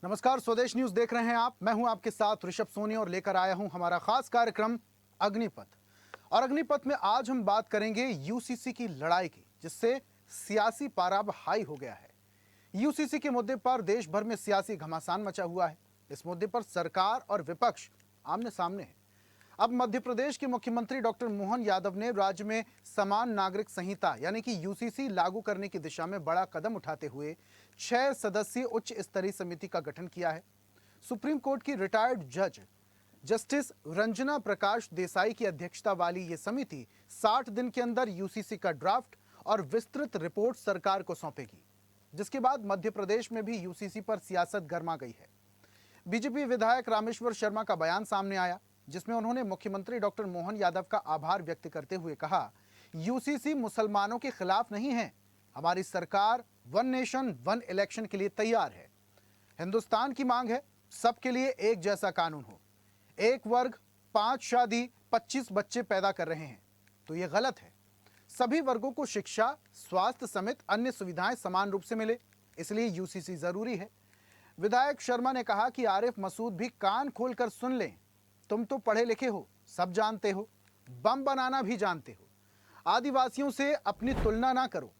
नमस्कार, स्वदेश न्यूज देख रहे हैं आप। मैं हूं आपके साथ ऋषभ सोनी और लेकर आया हूं हमारा खास कार्यक्रम अग्निपथ। और अग्निपथ में आज हम बात करेंगे यूसीसी की लड़ाई की, जिससे सियासी पारा अब हाई हो गया है। यूसीसी के मुद्दे पर देश भर में सियासी घमासान मचा हुआ है। इस मुद्दे पर सरकार और विपक्ष आमने सामने है। अब मध्य प्रदेश के मुख्यमंत्री डॉक्टर मोहन यादव ने राज्य में समान नागरिक संहिता यानी कि यूसीसी लागू करने की दिशा में बड़ा कदम उठाते हुए 6 सदस्यीय उच्च स्तरीय समिति का गठन किया है। सुप्रीम कोर्ट की रिटायर्ड जज जस्टिस रंजना प्रकाश देसाई की अध्यक्षता वाली ये समिति 60 दिन के अंदर यूसीसी का ड्राफ्ट और विस्तृत रिपोर्ट सरकार को सौंपेगी, जिसके बाद मध्य प्रदेश में भी यूसीसी पर सियासत गर्मा गई है। बीजेपी विधायक रामेश्वर शर्मा का बयान सामने आया, जिसमें उन्होंने मुख्यमंत्री डॉक्टर मोहन यादव का आभार व्यक्त करते हुए कहा, यूसीसी मुसलमानों के खिलाफ नहीं है। हमारी सरकार वन नेशन वन इलेक्शन के लिए तैयार है। हिंदुस्तान की मांग है सबके लिए एक जैसा कानून हो। एक वर्ग 5 शादी 25 बच्चे पैदा कर रहे हैं तो ये गलत है। सभी वर्गों को शिक्षा, स्वास्थ्य समेत अन्य सुविधाएं समान रूप से मिले, इसलिए यूसीसी जरूरी है। विधायक शर्मा ने कहा कि आरिफ मसूद भी कान खोलकर सुन लें। तुम तो पढ़े लिखे हो, सब जानते हो, बम बनाना भी जानते हो। आदिवासियों से अपनी तुलना ना करो।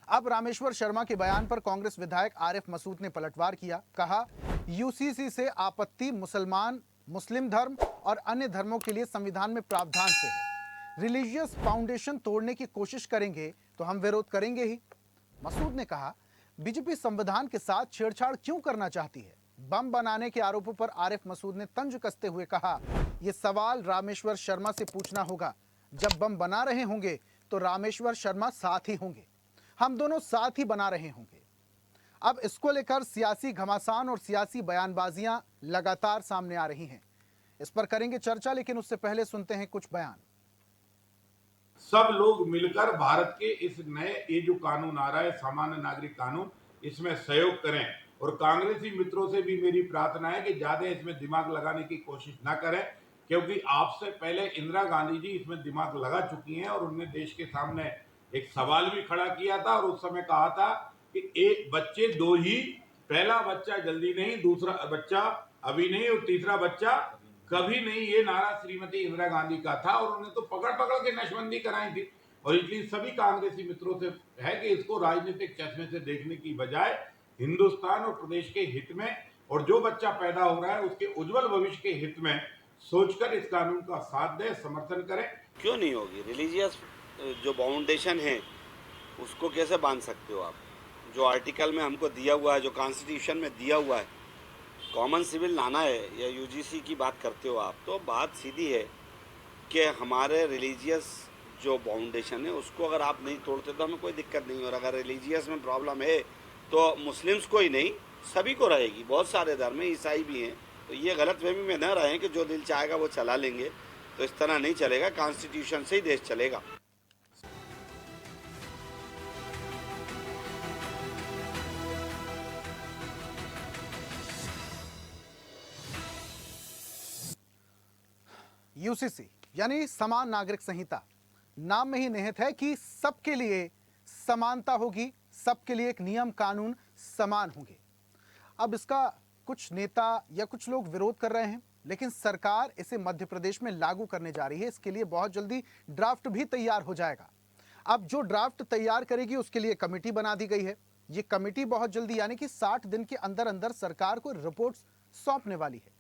अब रामेश्वर शर्मा के बयान पर कांग्रेस विधायक आरिफ मसूद ने पलटवार किया। कहा, यूसीसी से आपत्ति मुसलमान, मुस्लिम धर्म और अन्य धर्मों के लिए संविधान में प्रावधान से है। रिलीजियस फाउंडेशन तोड़ने की कोशिश करेंगे तो हम विरोध करेंगे ही। मसूद ने कहा, बीजेपी संविधान के साथ छेड़छाड़ क्यों करना चाहती है। बम बनाने के आरोपों पर आरिफ मसूद ने तंज कसते हुए कहा, यह सवाल रामेश्वर शर्मा से पूछना होगा। जब बम बना रहे होंगे तो रामेश्वर शर्मा साथ ही होंगे, हम दोनों साथ ही बना रहे होंगे। अब इसको लेकर सियासी घमासान और सियासी बयानबाजियां लगातार सामने आ रही हैं। इस पर करेंगे चर्चा, लेकिन उससे पहले सुनते हैं कुछ बयान। सब लोग मिलकर भारत के इस नए ये जो कानून आ रहा है, सामान्य नागरिक कानून, इसमें सहयोग करें। और कांग्रेसी मित्रों से भी मेरी प्रार्थना है कि ज्यादा इसमें दिमाग लगाने की कोशिश ना करें, क्योंकि आपसे पहले इंदिरा गांधी जी इसमें दिमाग लगा चुकी हैं और उन्होंने देश के सामने एक सवाल भी खड़ा किया था और उस समय कहा था कि एक बच्चे दो ही, पहला बच्चा जल्दी नहीं, दूसरा बच्चा अभी नहीं और तीसरा बच्चा कभी नहीं। ये नारा श्रीमती इंदिरा गांधी का था और उन्होंने तो पकड़ पकड़ के नशबंदी कराई थी। और इसलिए सभी कांग्रेसी मित्रों से है कि इसको राजनीतिक चश्मे से देखने की बजाय हिंदुस्तान और प्रदेश के हित में और जो बच्चा पैदा हो रहा है उसके उज्जवल भविष्य के हित में सोचकर इस कानून का साथ दें, समर्थन करें। क्यों नहीं होगी? रिलीजियस जो बाउंडेशन है उसको कैसे बांध सकते हो आप? जो आर्टिकल में हमको दिया हुआ है, जो कॉन्स्टिट्यूशन में दिया हुआ है, कॉमन सिविल लाना है या यूजीसी की बात करते हो आप, तो बात सीधी है कि हमारे रिलीजियस जो बाउंडेशन है उसको अगर आप नहीं तोड़ते तो हमें कोई दिक्कत नहीं। और अगर रिलीजियस में प्रॉब्लम है तो मुस्लिम्स को ही नहीं सभी को रहेगी। बहुत सारे धर्म में ईसाई भी हैं, तो ये गलतफहमी में न रहें कि जो दिल चाहेगा वो चला लेंगे। तो इस तरह नहीं चलेगा, कॉन्स्टिट्यूशन से ही देश चलेगा। यूसीसी यानी समान नागरिक संहिता नाम में ही निहित है कि सबके लिए समानता होगी, सबके लिए एक नियम कानून समान होंगे। अब इसका कुछ नेता या कुछ लोग विरोध कर रहे हैं, लेकिन सरकार इसे मध्य प्रदेश में लागू करने जा रही है। इसके लिए बहुत जल्दी ड्राफ्ट भी तैयार हो जाएगा। अब जो ड्राफ्ट तैयार करेगी उसके लिए कमेटी बना दी गई है। ये कमेटी बहुत जल्दी यानी कि 60 दिन के अंदर अंदर सरकार को रिपोर्ट सौंपने वाली है।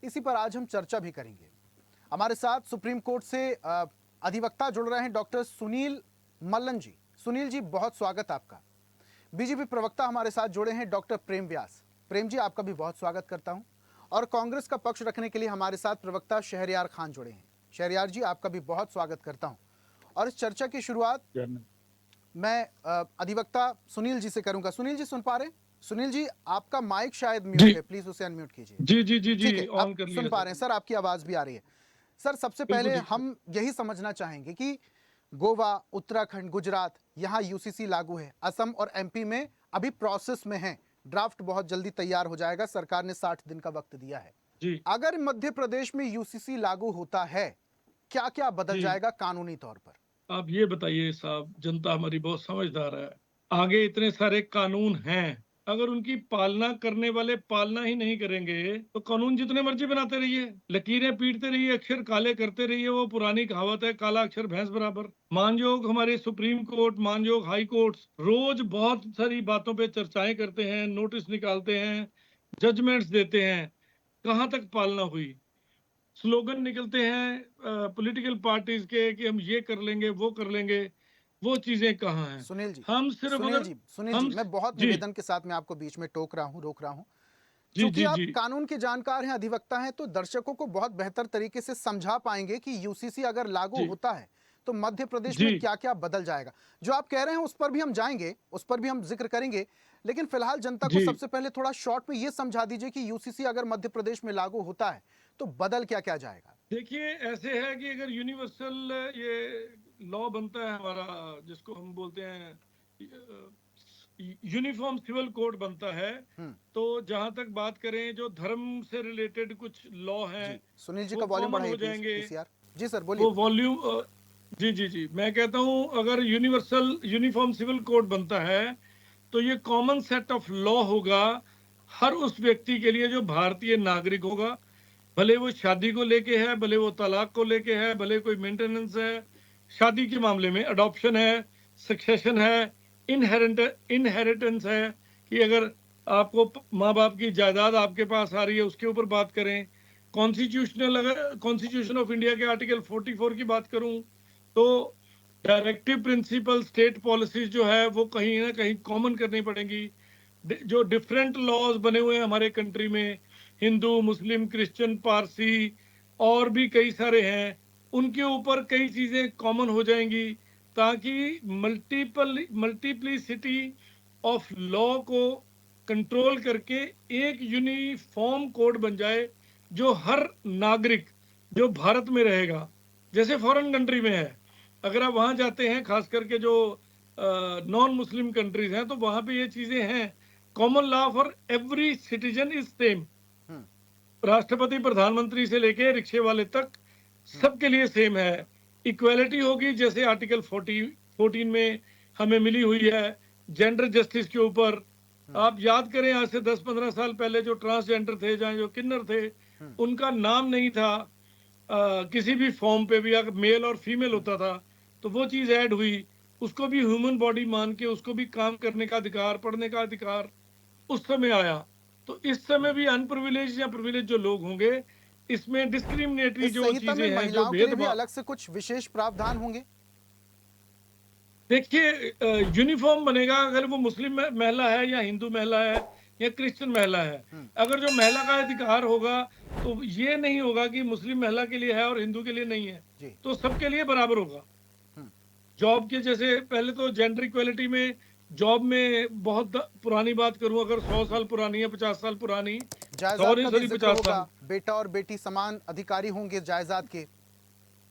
इसी पर आज हम चर्चा भी करेंगे। हमारे साथ सुप्रीम कोर्ट से अधिवक्ता जुड़ रहे हैं, डॉक्टर सुनील मल्लन जी। सुनील जी, बहुत स्वागत आपका। बीजेपी प्रवक्ता हमारे साथ जुड़े हैं डॉक्टर प्रेम व्यास। प्रेम जी, आपका भी बहुत स्वागत करता हूं। और कांग्रेस का पक्ष रखने के लिए हमारे साथ प्रवक्ता शहरयार खान जुड़े हैं। शहरयार जी, आपका भी बहुत स्वागत करता हूं। और इस चर्चा की शुरुआत मैं अधिवक्ता सुनील जी से करूंगा। सुनील जी, सुन पा रहे हैं? सुनील जी, आपका माइक शायद म्यूट है, प्लीज उसे अनम्यूट कीजिए। जी जी जी जी, ऑन कर लिया। सुन पा रहे हैं सर, आपकी आवाज भी आ रही है। सर, सबसे पहले हम यही समझना चाहेंगे कि गोवा, उत्तराखंड, गुजरात, यहाँ यूसीसी लागू है। असम और एमपी में अभी प्रोसेस में है। ड्राफ्ट बहुत जल्दी तैयार हो जाएगा। सरकार ने 60 दिन का वक्त दिया है जी। अगर मध्य प्रदेश में यूसीसी लागू होता है, क्या क्या बदल जाएगा कानूनी तौर पर? आप ये बताइए साहब, जनता हमारी बहुत समझदार है। आगे इतने सारे कानून हैं, अगर उनकी पालना करने वाले पालना ही नहीं करेंगे तो कानून जितने मर्जी बनाते रहिए, लकीरें पीटते रहिए, अक्षर काले करते रहिए। वो पुरानी कहावत है, काला अक्षर भैंस बराबर। मानयोग हमारे सुप्रीम कोर्ट, मानयोग हाई कोर्ट रोज बहुत सारी बातों पे चर्चाएं करते हैं, नोटिस निकालते हैं, जजमेंट्स देते हैं। कहाँ तक पालना हुई? स्लोगन निकलते हैं पॉलिटिकल पार्टीज के कि हम ये कर लेंगे, वो कर लेंगे। वो चीजें कहाँ हैं? सुनील जी, हम सिर्फ सुनील अगर जी, सुनील जी, हम मैं बहुत जी निवेदन के साथ मैं आपको बीच में टोक रहा हूं, रोक रहा हूं। जी चूंकि जी आप जी कानून के जानकार हैं, अधिवक्ता हैं, तो दर्शकों को बहुत बेहतर तरीके से समझा पाएंगे कि यूसीसी अगर लागू जी होता है तो मध्य प्रदेश में जी क्या क्या बदल जाएगा। जो आप कह रहे हैं उस पर भी हम जाएंगे, उस पर भी हम जिक्र करेंगे, लेकिन फिलहाल जनता को जी सबसे पहले थोड़ा शॉर्ट में ये समझा दीजिए कि यूसीसी अगर मध्य प्रदेश में लागू होता है तो बदल क्या क्या जाएगा। देखिए, ऐसे है कि अगर यूनिवर्सल ये लॉ बनता है हमारा, जिसको हम बोलते हैं यूनिफॉर्म सिविल कोड बनता है, हम्म। तो जहां तक बात करें जो धर्म से रिलेटेड कुछ लॉ हैं जी, सुनील जी वो का वॉल्यूम कॉमन बढ़ाइए हो प्लीज, जाएंगे। पीसीआर। जी सर, बोलिए। वो वॉल्यूम जी जी जी, मैं कहता हूं अगर यूनिवर्सल यूनिफॉर्म सिविल कोड बनता है तो ये कॉमन सेट ऑफ लॉ होगा हर उस व्यक्ति के लिए जो भारतीय नागरिक होगा। भले वो शादी को लेके है, भले वो तलाक को लेके है, भले कोई मेंटेनेंस है, शादी के मामले में अडॉप्शन है, सक्सेशन है, इनहेरिटेंस है कि अगर आपको माँ बाप की जायदाद आपके पास आ रही है उसके ऊपर बात करें। कॉन्स्टिट्यूशनल, अगर कॉन्स्टिट्यूशन ऑफ इंडिया के आर्टिकल 44 की बात करूं तो डायरेक्टिव प्रिंसिपल स्टेट पॉलिसीज जो है वो कहीं ना कहीं कॉमन करनी पड़ेंगी। जो डिफरेंट लॉज बने हुए हैं हमारे कंट्री में, हिंदू, मुस्लिम, क्रिश्चियन, पारसी और भी कई सारे हैं, उनके ऊपर कई चीजें कॉमन हो जाएंगी ताकि मल्टीप्लिसिटी ऑफ लॉ को कंट्रोल करके एक यूनिफॉर्म कोड बन जाए जो हर नागरिक जो भारत में रहेगा, जैसे फॉरेन कंट्री में है। अगर आप वहां जाते हैं, खास करके जो नॉन मुस्लिम कंट्रीज हैं, तो वहां पे ये चीजें हैं। Common law for every citizen is same. Hmm. राष्ट्रपति प्रधानमंत्री से लेके रिक्शे वाले तक सबके लिए सेम है। इक्वेलिटी होगी जैसे आर्टिकल 14 में हमें मिली हुई है जेंडर जस्टिस के ऊपर। आप याद करें आज से 10-15 साल पहले जो ट्रांसजेंडर थे, जहाँ जो किन्नर थे, उनका नाम नहीं था किसी भी फॉर्म पे भी। अगर मेल और फीमेल होता था तो वो चीज ऐड हुई, उसको भी ह्यूमन बॉडी मान के उसको भी काम करने का अधिकार, पढ़ने का अधिकार उस समय आया। तो इस समय भी अनप्रिविलेज या प्रिविलेज जो लोग होंगे, इसमें डिस्क्रिमिनेटरी इस जो संहिता में चीजें हैं, जो महिलाओं के लिए भी भेदभाव। अलग से कुछ विशेष प्रावधान होंगे। देखिए, यूनिफॉर्म बनेगा अगर वो मुस्लिम महिला है या हिंदू महिला है या क्रिश्चियन महिला है। अगर जो महिला का अधिकार होगा तो ये नहीं होगा कि मुस्लिम महिला के लिए है और हिंदू के लिए नहीं है, जी। तो सबके लिए बराबर होगा। जॉब के जैसे पहले तो जेंडर इक्वेलिटी में जॉब में बहुत पुरानी बात करूं, अगर 100 साल पुरानी है, 50 साल पुरानी, 100 जायदाद नहीं का भी सॉरी जिक्र 50 होगा, साल, बेटा और बेटी समान अधिकारी होंगे जायदाद के।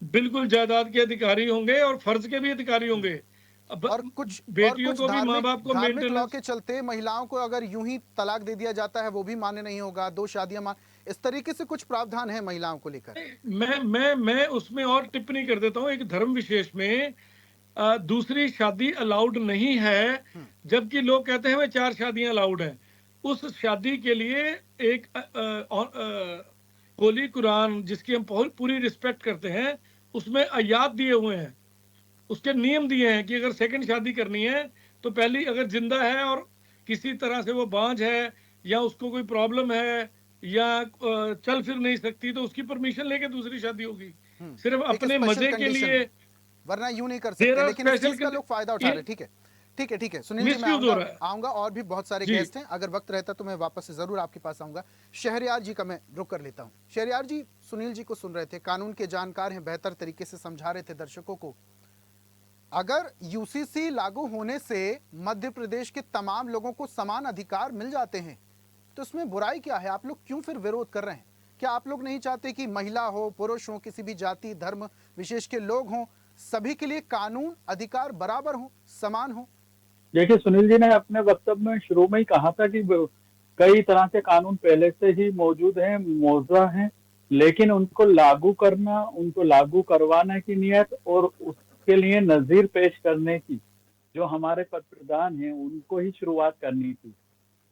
बिल्कुल जायदाद के अधिकारी होंगे और फर्ज के भी अधिकारी होंगे। अब और कुछ बेटियों को भी माँ बाप को धार्मिक लॉ मेंटेनेंस। के चलते महिलाओं को अगर यूं ही तलाक दे दिया जाता है वो भी मान्य नहीं होगा, 2 शादियां मान, इस तरीके से कुछ प्रावधान है महिलाओं को लेकर। मैं उसमें और टिप्पणी कर देता हूँ। एक धर्म विशेष में दूसरी शादी अलाउड नहीं है, जबकि लोग कहते हैं वे 4 शादियां अलाउड हैं। उस शादी के लिए एक होली कुरान, जिसकी हम पूरी रिस्पेक्ट करते हैं, उसमें आयात दिए हुए हैं, उसके नियम दिए हैं कि अगर सेकंड शादी करनी है तो पहली अगर जिंदा है और किसी तरह से वो बांझ है या उसको कोई प्रॉब्लम है या चल फिर नहीं सकती, तो उसकी परमिशन लेके दूसरी शादी होगी। सिर्फ एक अपने स्पेशल मजे के कंडीशन लिए है, वरना यूं नहीं कर देर सकते, आर लेकिन इस स्पेशल चीज का लोग फायदा उठा रहे हैं। ठीक है, ठीक है, ठीक है सुनील जी, मैं मिसयूज हो रहा है। आऊंगा और भी बहुत सारे जी। गेस्ट हैं, अगर वक्त रहता तो मैं वापस से जरूर आपके पास आऊंगा। शहरयार जी का मैं रुक कर लेता हूं। शहरयार जी, सुनील जी को सुन रहे थे, कानून के जानकार हैं, बेहतर तरीके से समझा रहे थे दर्शकों को। अगर यूसीसी लागू होने से मध्य प्रदेश के तमाम लोगों को समान अधिकार मिल जाते हैं तो इसमें बुराई क्या है? आप लोग क्यों फिर विरोध कर रहे हैं? क्या आप लोग नहीं चाहते कि महिला हो, पुरुष हो, किसी भी जाति धर्म विशेष के लोग हों, सभी के लिए कानून अधिकार बराबर हो, समान हो? देखिए, सुनील जी ने अपने वक्तव्य में शुरू में ही कहा था कि कई तरह के कानून पहले से ही मौजूद हैं, मौजूदा हैं, लेकिन उनको लागू करना, उनको लागू करवाने की नियत और उसके लिए नजीर पेश करने की जो हमारे पद प्रधान हैं उनको ही शुरुआत करनी थी।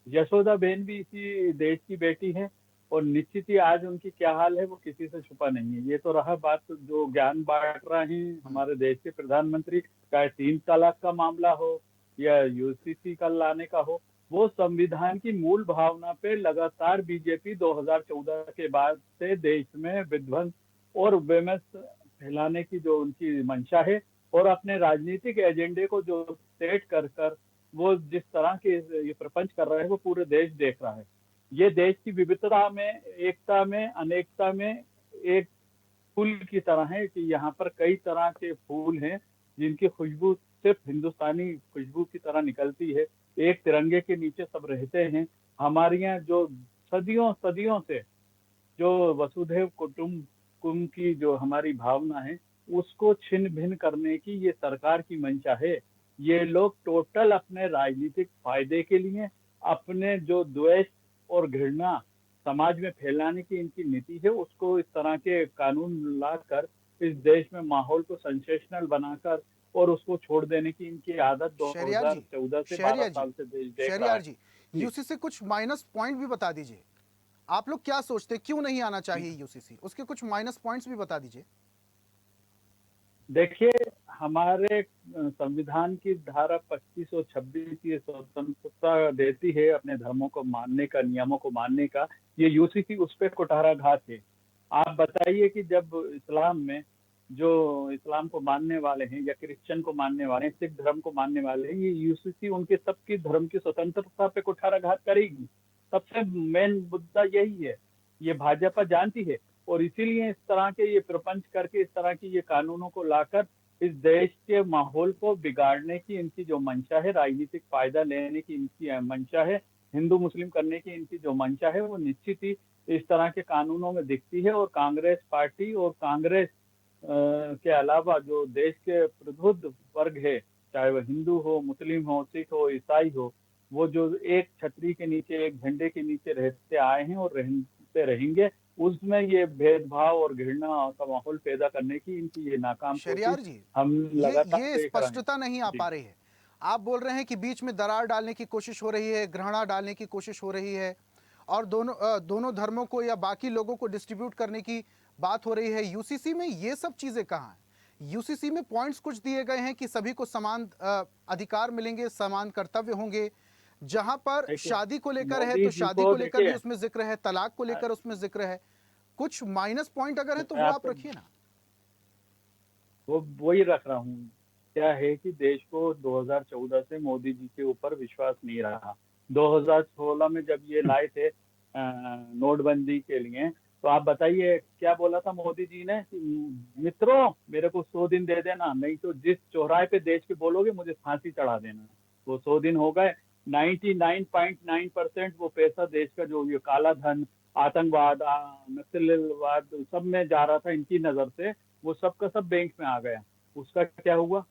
यशोदा बेन भी इसी देश की बेटी है, और निश्चित ही आज उनकी क्या हाल है वो किसी से छुपा नहीं है। ये तो रहा बात जो ज्ञान बांट रहे हैं हमारे देश के प्रधानमंत्री, चाहे 3 तलाक का मामला हो या यूसीसी का लाने का हो, वो संविधान की मूल भावना पे लगातार बीजेपी 2014 के बाद से देश में विध्वंस और विमर्श फैलाने की जो उनकी मंशा है, और अपने राजनीतिक एजेंडे को जो सेट कर कर वो जिस तरह के ये प्रपंच कर रहे हैं वो पूरे देश देख रहा है। ये देश की विविधता में, एकता में, अनेकता में एक फूल की तरह है कि यहाँ पर कई तरह के फूल हैं जिनकी खुशबू सिर्फ हिंदुस्तानी खुशबू की तरह निकलती है। एक तिरंगे के नीचे सब रहते हैं। हमारे यहाँ जो सदियों सदियों से जो वसुधैव कुटुंबकम की जो हमारी भावना है उसको छिन्न भिन्न करने की ये सरकार की मंशा है। ये लोग टोटल अपने राजनीतिक फायदे के लिए अपने जो द्वेष और घृणा समाज में फैलाने की इनकी नीति है उसको इस तरह के कानून लाकर इस देश में माहौल को सेंसेशनल बनाकर और उसको छोड़ देने की इनकी आदत शहरियार जी 2014 से शहरियार 12 जी साल से देश देख रहा शहरियार है। जी जी। यूसीसी कुछ माइनस पॉइंट भी बता दीजिए। आप लोग क्या सोचते हैं क्यों नहीं आना चाहिए यूसीसी, उसके कुछ माइनस पॉइंट्स भी बता दीजिए। देखिए, हमारे संविधान की धारा 25 और 26 ये स्वतंत्रता देती है अपने धर्मों को मानने का, नियमों को मानने का। ये यूसीसी उस पे कुठाराघात है। आप बताइए कि जब इस्लाम में जो इस्लाम को मानने वाले हैं या क्रिश्चियन को मानने वाले हैं, सिख धर्म को मानने वाले हैं, ये यूसीसी उनके सबकी धर्म की स्वतंत्रता पे कुठाराघात करेगी। सबसे मेन मुद्दा यही है, ये भाजपा जानती है, और इसीलिए इस तरह के ये प्रपंच करके इस तरह की ये कानूनों को लाकर इस देश के माहौल को बिगाड़ने की इनकी जो मंशा है, राजनीतिक फायदा लेने की इनकी मंशा है, हिंदू मुस्लिम करने की इनकी जो मंशा है, वो निश्चित ही इस तरह के कानूनों में दिखती है। और कांग्रेस पार्टी और कांग्रेस के अलावा जो देश के प्रबुद्ध वर्ग है, चाहे वह हिंदू हो, मुस्लिम हो, सिख हो, ईसाई हो, वो जो एक छतरी के नीचे, एक झंडे के नीचे रहते आए हैं और रहते रहेंगे, उसमें ये भेदभाव और घृणा का माहौल पैदा करने की इनकी ये नाकाम शहरियार कोशिश जी हम लगातार ये देख रहे हैं। स्पष्टता नहीं आ जी। पा रही है। आप बोल रहे हैं कि बीच में दरार डालने की कोशिश हो रही है, घृणा डालने की कोशिश हो रही है, और दोनों धर्मों को या बाकी लोगों को डिस्ट्रीब्यूट करने की बात हो रही है। यूसीसी में ये सब चीजें कहाँ हैं? यूसीसी में पॉइंट्स कुछ दिए गए हैं कि सभी को समान अधिकार मिलेंगे, समान कर्तव्य होंगे। जहां पर देखिए, शादी को लेकर है मोदी तो जी शादी को को लेकर भी देखिए, उसमें जिक्र है, तलाक को लेकर उसमें जिक्र है। कुछ माइनस पॉइंट अगर है तो मैं वो आप आपको रखिए ना। वो वही रख रहा हूँ। क्या है कि देश को 2014 से मोदी जी के ऊपर विश्वास नहीं रहा। 2016 में जब ये लाए थे नोटबंदी के लिए, तो आप बताइए क्या बोला था मोदी जी ने कि मित्रों मेरे को 100 दिन दे देना, नहीं तो जिस चौराहे पे देश के बोलोगे मुझे फांसी चढ़ा देना। वो 100 दिन हो गए। 99.9% वो पैसा देश का जो ये काला धन, आतंकवाद, नक्सलवाद सब में जा रहा था इनकी नजर से, वो सब का सब बैंक में आ गया। उसका क्या हुआ?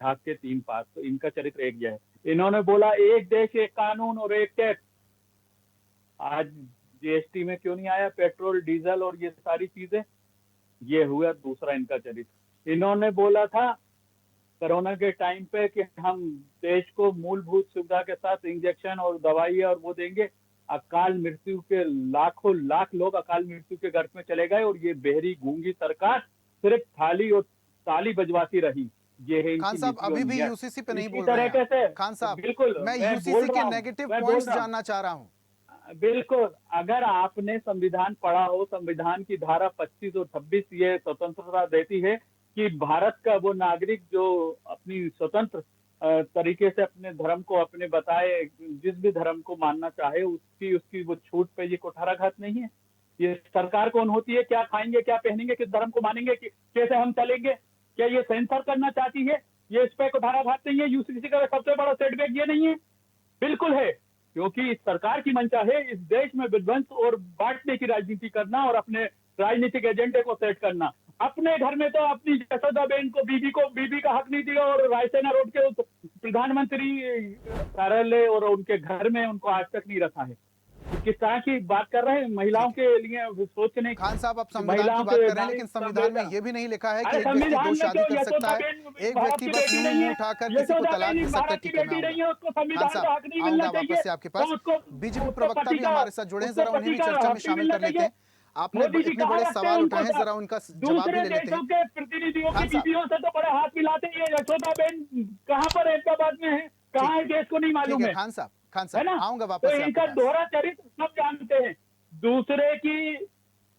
ढाक के 3 पास। तो इनका चरित्र एक जैसा है। इन्होंने बोला एक देश एक कानून और एक टैक्स। आज जीएसटी में क्यों नहीं आया पेट्रोल, डीजल और ये सारी चीजें? ये हुआ दूसरा इनका चरित्र। इन्होंने बोला था कोरोना के टाइम पे कि हम देश को मूलभूत सुविधा के साथ इंजेक्शन और दवाई और वो देंगे। अकाल मृत्यु के लाखों लाख लोग अकाल मृत्यु के घर में चले गए, और ये बहरी गूंगी सरकार सिर्फ थाली और ताली बजवाती रही। ये है खान इनकी साहब नीति अभी और भी नीयत। यूसीसी पे नहीं इसी बोल रहे हैं तरीके आप। से खान साहब बिल्कुल मैं बोल यूसीसी के रहा हूँ, नेगेटिव मैं बोल पॉइंट्स रहा हूँ। जानना चाह रहा हूं। बिल्कुल, अगर आपने संविधान पढ़ा हो, संविधान की धारा 25 और 26 ये स्वतंत्रता देती है कि भारत का वो नागरिक जो अपनी स्वतंत्र तरीके से अपने धर्म को अपने बताए, जिस भी धर्म को मानना चाहे उसकी उसकी वो छूट पे ये कुठाराघात नहीं है। ये सरकार कौन होती है? क्या खाएंगे, क्या पहनेंगे, किस धर्म को मानेंगे, कैसे हम चलेंगे? क्या ये सेंसर करना चाहती है? ये इस पे कुठाराघात नहीं है? यूसीसी का सबसे बड़ा सेटबैक ये नहीं है? बिल्कुल है, क्योंकि इस सरकार की मंशा है इस देश में विध्वंस और बांटने की राजनीति करना और अपने राजनीतिक एजेंडे को सेट करना। अपने घर में तो अपनी यशोदा बेन को बीबी का हक नहीं दिया, और रायसेना रोड के प्रधानमंत्री कार्यालय और उनके घर में उनको आज तक नहीं रखा है। किस तरह की बात कर रहे हैं, महिलाओं के लिए सोचने की। खान साहब, आप संविधान की महिलाओं बात के कर रहे हैं, बारे लेकिन में संविधान में संविधान- ये भी नहीं लिखा है कि अरे एक व्यक्ति संविधान दो में शादी जो कर सकता है, यशोदाबेन एक भारत व्यक्ति की बस बेटी यूं नहीं मुंह है, उठाकर किसी को तलाक यशोदाबेन दे सकता है। भारत की ठीक है, मैं बेटी नहीं है, आऊंगा। उसको खान संविधान का साहब, हक नहीं मिलना आऊंगा चाहिए। वापस से आपके पास। तो उसको बीजेपी उसको प्रवक्ता पति भी का हमारे साथ जुड़े हैं, उसको जरा उन्हें पति भी का चर्चा में हक शामिल मिलना कर लेते चाहिए। हैं। आपने मोदी जी इतने कहाँ बड़े रखते हैं सवाल उनको उठाए हैं, सब? जरा उनका जवाब भी दूसरे ले लेते देशों हैं। के प्रतिनिधियों की खान साहब, बीवियों से तो बड़े हाथ मिलाते हैं, ये यशोदाबेन कहाँ पर हैदराबाद में है, कहाँ है, देश को नहीं ठीक मालूम है है। खान साहब, खान है साहब, ना? आऊंगा तो वापस से आपके इनका पास। दोहरा चरित्र सब जानते हैं। दूसरे की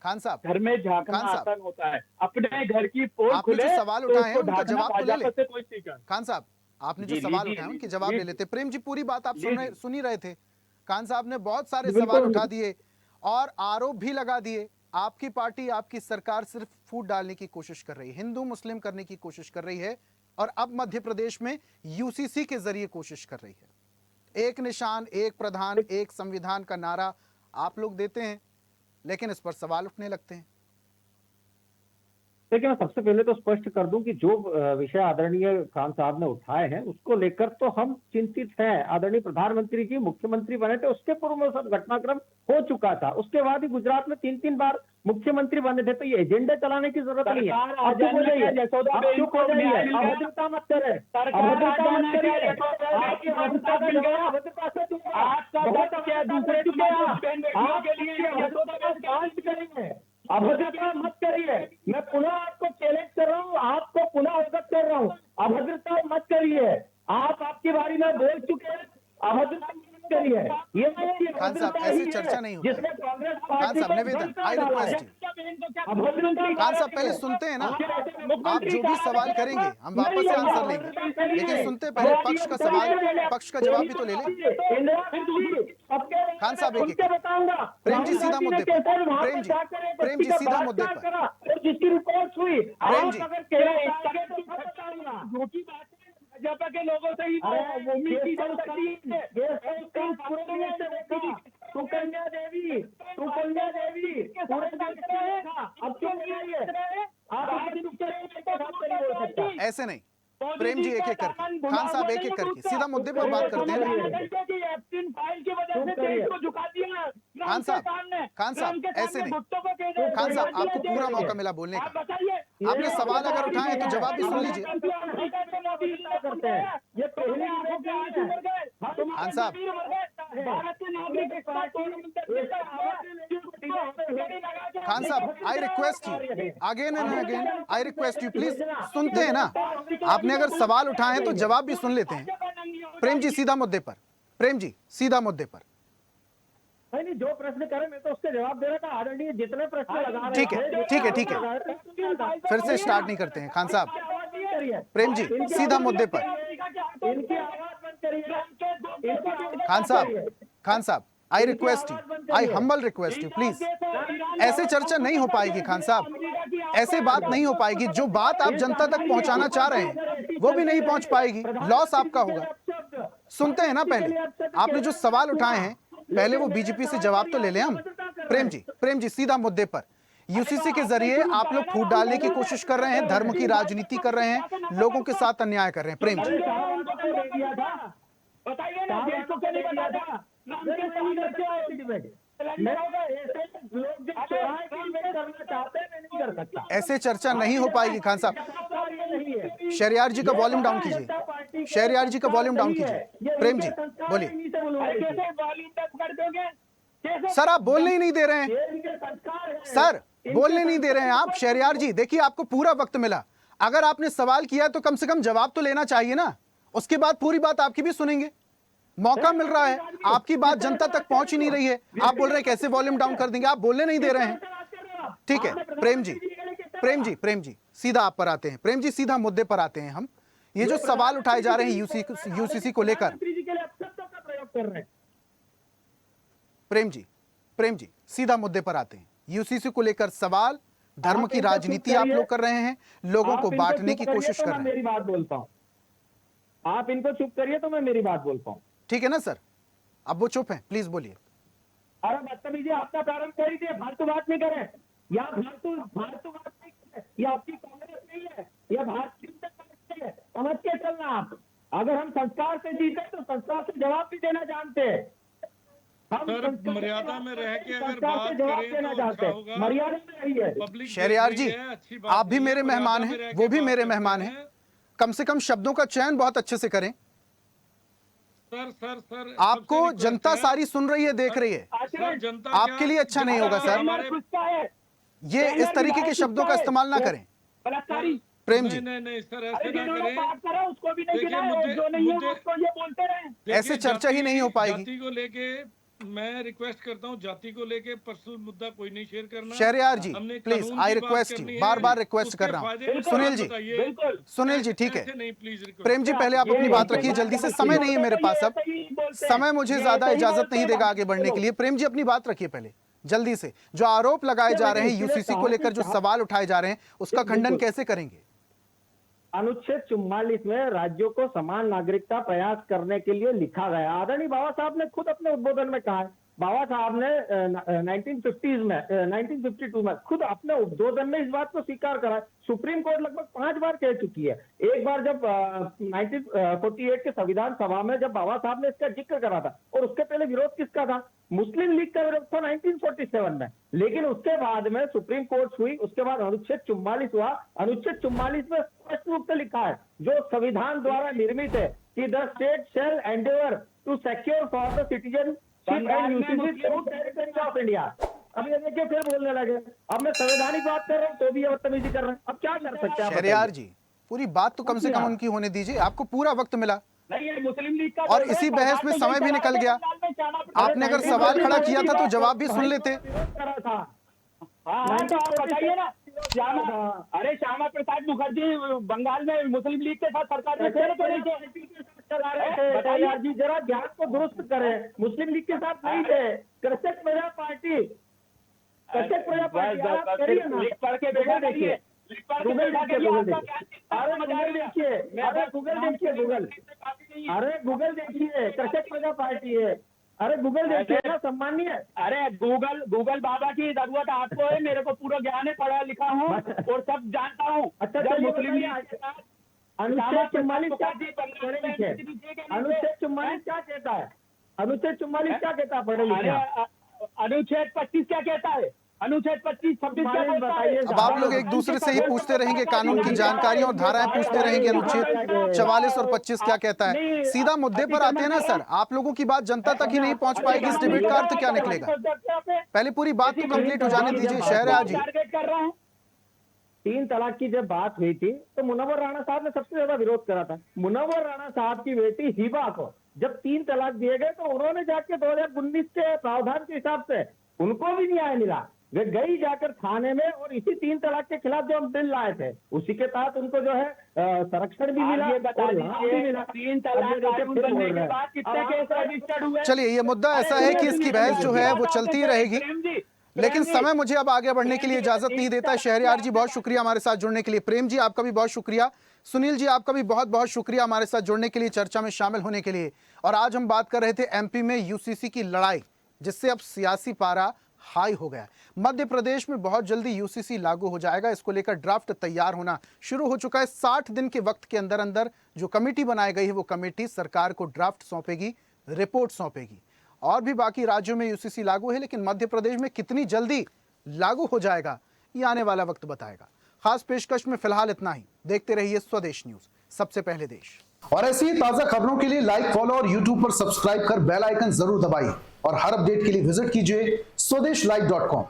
खान साहब, घर में झांकना खान साहब, आसान होता है, अपने घर की पोल आपने जो खुले सवाल तो उठाए हैं उसको उनका ढांकना जवाब तो ले भाजपा ले। से कोई सीखा। खान साहब, आपने जो जी सवाल लीजिए, उठाए हैं उनके जवाब ले लेते। प्रेम जी, पूरी बात आप लीजिए। सुन ही रहे थे। खान साहब ने बहुत सारे बिल्कुल। सवाल उठा दिए और आरोप भी लगा दिए। आपकी पार्टी, आपकी सरकार सिर्फ फूट डालने की कोशिश कर रही है, हिंदू मुस्लिम करने की कोशिश कर रही है, और अब मध्य प्रदेश में यूसीसी के जरिए कोशिश कर रही है। एक निशान, एक प्रधान, एक संविधान का नारा आप लोग देते हैं, लेकिन इस पर सवाल उठने लगते हैं। देखिए, मैं सबसे पहले तो स्पष्ट कर दूं कि जो विषय आदरणीय खान साहब ने उठाए हैं उसको लेकर तो हम चिंतित हैं। आदरणीय प्रधानमंत्री जी मुख्यमंत्री बने थे, उसके पूर्व में सब घटनाक्रम हो चुका था। उसके बाद ही गुजरात में 3-3 बार मुख्यमंत्री बने थे, तो ये एजेंडा चलाने की जरूरत नहीं है। अब चुप हो जाइए, अब चुप हो जाइए, अभद्रता मत करें, अभद्रता मत करिए। आपकी अभद्रता का जवाब अभद्रता से दूंगा। बहुत क्या दूसरे के लिए करेंगे, अभद्रता मत करिए। मैं पुनः आपको चैलेंज कर रहा हूँ, आपको पुनः अवगत कर रहा हूँ, अभद्रता मत करिए। आप आपकी बारी में बोल चुके हैं, अभद्रता मत करिए। ये खान साहब, ऐसी चर्चा नहीं होती। जिसने कांग्रेस खान पार्टी साहब, को निवेदन, धमका आई डाला रिक्वेस्ट है। खान साहब, पहले सुनते हैं ना, आप जो भी सवाल करेंगे हम वापस से आंसर लेंगे, लेकिन सुनते पहले पक्ष का सवाल, पक्ष का जवाब भी तो ले लें। खान साहब, एक बताऊंगा। प्रेम जी, सीधा मुद्दे पर। प्रेम जी, प्रेम जी, सीधा मुद्दे पर। जिसकी रिपोर्ट हुई, प्रेम जी, झूठी बात भाजपा के लोगों से ही उम्मीद की जा सकती है। सुकन्या देवी पूरे देश में अब क्यों नहीं आई है? आप आगे रुक रहे, ऐसे नहीं। प्रेम जी, एक एक करके, खान साहब एक एक करके, सीधा मुद्दे पर बात करते हैं। फाइल की वजह से देश को झुका दिया खान साहब, खान साहब, ऐसे नहीं। खान साहब, आपको पूरा मौका मिला बोलने का। आपने सवाल अगर उठाए तो जवाब भी सुन लीजिए। खान साहब, खान साहब, I request you again and again, I request you please, सुनते हैं ना। आपने अगर सवाल उठाए हैं तो जवाब भी सुन लेते हैं। प्रेम जी, सीधा मुद्दे पर। प्रेम जी, सीधा मुद्दे पर। नहीं, जो प्रश्न करे मैं तो उसके जवाब दे रहा था। आदरणीय जितने प्रश्न लगा रहे ठीक है, ठीक है, ठीक है, फिर से स्टार्ट नहीं करते हैं। खान साहब, प्रेम जी, सीधा मुद्दे पर। खान साहब, खान साहब, I request you, I humble request you please. ऐसे चर्चा नहीं हो पाएगी खान साहब, ऐसे बात नहीं हो पाएगी। जो बात आप जनता तक पहुंचाना चाह रहे हैं वो भी नहीं पहुंच पाएगी, लॉस आपका होगा। सुनते हैं ना, पहले आपने जो सवाल उठाए हैं पहले वो बीजेपी से जवाब तो ले लें हम। प्रेम जी, सीधा मुद्दे पर। यूसीसी के जरिए आप लोग फूट डालने की कोशिश कर रहे हैं, धर्म की राजनीति कर रहे हैं, लोगों के साथ अन्याय कर रहे हैं। प्रेम जी, ऐसे चर्चा नहीं हो पाएगी खान साहब। शहरयार जी का वॉल्यूम डाउन कीजिए, शहरयार जी का वॉल्यूम डाउन कीजिए। प्रेम जी, बोलिए। सर, आप बोलने ही नहीं दे रहे हैं। सर, बोलने नहीं दे रहे हैं आप। शहरयार जी, देखिए, आपको पूरा वक्त मिला। अगर आपने सवाल किया तो कम से कम जवाब तो लेना चाहिए ना। उसके बाद पूरी बात आपकी भी सुनेंगे। मौका मिल रहा है, आपकी बात जनता तक पहुंच ही नहीं रही है। आप बोल रहे हैं कैसे वॉल्यूम डाउन कर देंगे, आप बोलने नहीं दे रहे हैं। ठीक है प्रेम जी, सीधा आप पर आते हैं। प्रेम जी, सीधा मुद्दे पर आते हैं हम। ये जो सवाल उठाए जा रहे हैं यूसीसी को लेकर, प्रेम जी, सीधा मुद्दे पर आते हैं। यूसीसी को लेकर सवाल, धर्म की राजनीति आप लोग कर रहे हैं, लोगों को बांटने की कोशिश कर रहे हैं। मेरी बात बोलता हूँ, आप इनको चुप करिए तो मैं मेरी बात बोलता हूँ। ठीक है ना सर, अब वो चुप हैं, प्लीज बोलिए। अरे बदतमीजी, आपका प्रारंभ कर दीजिए, फालतू बात नहीं करें। या फालतू बात नहीं करें, ये आपकी कांग्रेस नहीं है, यह भारतीय जनता पार्टी है। समझ के चलना आप। अगर हम संस्कार से जीते तो संस्कार से जवाब भी देना जानते हैं। सर मर्यादा में रह के अगर सरकार बात से जवाब करें देना तो चाहते अच्छा हैं, होगा। मर्यादा में रही है। पब्लिक शहरयार जी, अच्छी बात आप भी नहीं है, मेरे मेहमान मर्यादा में हैं, रह वो के भी बात मेरे करते मेहमान हैं। हैं। कम से कम शब्दों का चयन बहुत अच्छे से करें। सर आपको सबसे रिक्वेस्ट जनता है। सारी सुन रही है, देख रही है। सर जनता आपके क्या- लिए अच्छा नहीं होगा सर। हमारे ये इस तरीके के शब्दों का इस्तेमाल ना करें। प्रेम जी, नहीं सर ऐसे ना करें। उसको भी नहीं देखिए गिनाए, और जो नहीं है वो उसको ये बोलते रहे। ऐसे चर्चा ही नहीं हो पाएगी। जाति को लेके मैं रिक्वेस्ट करता हूँ, जाति को लेके पर्सनल मुद्दा कोई नहीं शेयर करना। शहरयार जी हमने प्लीज, कानून आई की बात रिक्वेस्ट करनी यू, है, बार बार रिक्वेस्ट उसके कर रहा फायदे हूँ। नुकसान सुनील जी, बताइए। बिल्कुल। सुनील जी ठीक है। ऐसे नहीं प्लीज रिक्वेस्ट। प्रेम जी पहले आप अपनी बात रखिए जल्दी से, समय नहीं है मेरे पास अब। समय मुझे ज्यादा इजाजत नहीं देगा आगे बढ़ने के लिए। प्रेम जी अपनी बात रखिए पहले जल्दी से। जो आरोप लगाए जा रहे हैं यूसीसी को लेकर, जो सवाल उठाए जा रहे हैं, उसका खंडन कैसे करेंगे? अनुच्छेद 44 में राज्यों को समान नागरिकता प्रयास करने के लिए लिखा गया। आदरणीय बाबा साहब ने खुद अपने उद्बोधन में कहा है, बाबा साहब ने 1952 में खुद अपने उद्बोधन में इस बात को स्वीकार करा। सुप्रीम कोर्ट लगभग 5 बार कह चुकी है। एक बार जब 1948 के संविधान सभा में जब बाबा साहब ने इसका जिक्र करा था, और उसके पहले विरोध किसका था? मुस्लिम लीग का विरोध था 1947 में। लेकिन उसके बाद में सुप्रीम कोर्ट हुई, उसके बाद अनुच्छेद 44 हुआ। अनुच्छेद 44 में स्पष्ट रूप से लिखा है, जो संविधान द्वारा निर्मित है, कि the state shall endeavour to secure for the citizen of India. अब ये देखिए फिर बोलने लगे। अब मैं संवैधानिक बात कर रहा हूँ तो भी ये बदतमीजी कर रहे हैं। अब क्या कर सकते हैं? शहरयार जी पूरी बात तो कम से कम उनकी होने दीजिए, आपको पूरा वक्त मिला नहीं, ये मुस्लिम लीग का और इसी बहस में समय भी निकल गया। आपने अगर सवाल खड़ा किया था तो जवाब भी सुन लेते। हाँ, तो आप बताइए ना। अरे श्यामा प्रसाद मुखर्जी बंगाल में मुस्लिम लीग के साथ सरकार में थे तो नहीं थे? बताइए जी, जरा ज्ञान को दुरुस्त करें। मुस्लिम लीग के साथ नहीं थे। कृषक प्रजा पार्टी, कृषक प्रजा पार्टी आप करिए ना, पढ़ के गूगल देखिए, गूगल देखिए, गूगल देखिए, अरे गूगल देखिए, अरे गूगल देखिए, गूगल, अरे गूगल देखिए, कृषक प्रजा पार्टी है। अरे गूगल देखिए ना सम्मानीय। अरे गूगल बाबा की जरूरत आपको है, मेरे को पूरा ज्ञान है, पढ़ा लिखा हूँ और सब जानता हूँ। अच्छा, मुस्लिम लीग अनुच्छेद 44 क्या पढ़े लिखे? अनुच्छेद 44 क्या कहता है? अनुच्छेद 44 क्या कहता है पढ़े लिखे? अनुच्छेद 25 क्या कहता है? अनुच्छेद 25 26 बताइए। अब आप लोग एक दूसरे से ही पूछते रहेंगे, कानून की जानकारी और धाराएं पूछते रहेंगे। अनुच्छेद 44 और 25 क्या कहता है? सीधा मुद्दे पर आते हैं ना सर। आप लोगों की बात जनता तक ही नहीं पहुंच पाएगी, इस डिबेट का अर्थ क्या निकलेगा? पहले पूरी बात तो कंप्लीट हो जाने दीजिए। शहरयार जी, 3 तलाक की जब बात हुई थी तो मुनव्वर राणा साहब ने सबसे ज्यादा विरोध करा था। मुनव्वर राणा साहब की बेटी हिबा को जब 3 तलाक दिए गए तो उन्होंने जाके 2019 के प्रावधान के हिसाब से उनको भी न्याय मिला। वे गई जाकर थाने में और इसी 3 तलाक के खिलाफ जो हम बिल लाए थे उसी के तहत उनको जो है संरक्षण भी मिला। ये बता दीजिए 3 तलाक कानून बनने के बाद कितने केस रजिस्टर्ड हुए? चलिए ये मुद्दा ऐसा है कि इसकी बहस जो है वो चलती रहेगी, लेकिन समय मुझे अब आगे बढ़ने के लिए इजाजत नहीं देता। शहरयार जी बहुत शुक्रिया हमारे साथ जुड़ने के लिए। प्रेम जी आपका भी बहुत शुक्रिया। सुनील जी आपका भी बहुत बहुत शुक्रिया हमारे साथ जुड़ने के लिए, चर्चा में शामिल होने के लिए। और आज हम बात कर रहे थे एमपी में यूसीसी की लड़ाई, जिससे अब सियासी पारा हाई हो गया। मध्य प्रदेश में बहुत जल्दी यूसीसी लागू हो जाएगा। इसको लेकर ड्राफ्ट तैयार होना शुरू हो चुका है। 60 दिन के वक्त के अंदर अंदर जो कमेटी बनाई गई है वो कमेटी सरकार को ड्राफ्ट सौंपेगी, रिपोर्ट सौंपेगी। और भी बाकी राज्यों में यूसीसी लागू है, लेकिन मध्य प्रदेश में कितनी जल्दी लागू हो जाएगा ये आने वाला वक्त बताएगा। खास पेशकश में फिलहाल इतना ही। देखते रहिए स्वदेश न्यूज, सबसे पहले देश। और ऐसी ही ताजा खबरों के लिए लाइक, फॉलो और यूट्यूब पर सब्सक्राइब कर बेल आइकन जरूर दबाइए। और हर अपडेट के लिए विजिट कीजिए स्वदेशलाइव.com।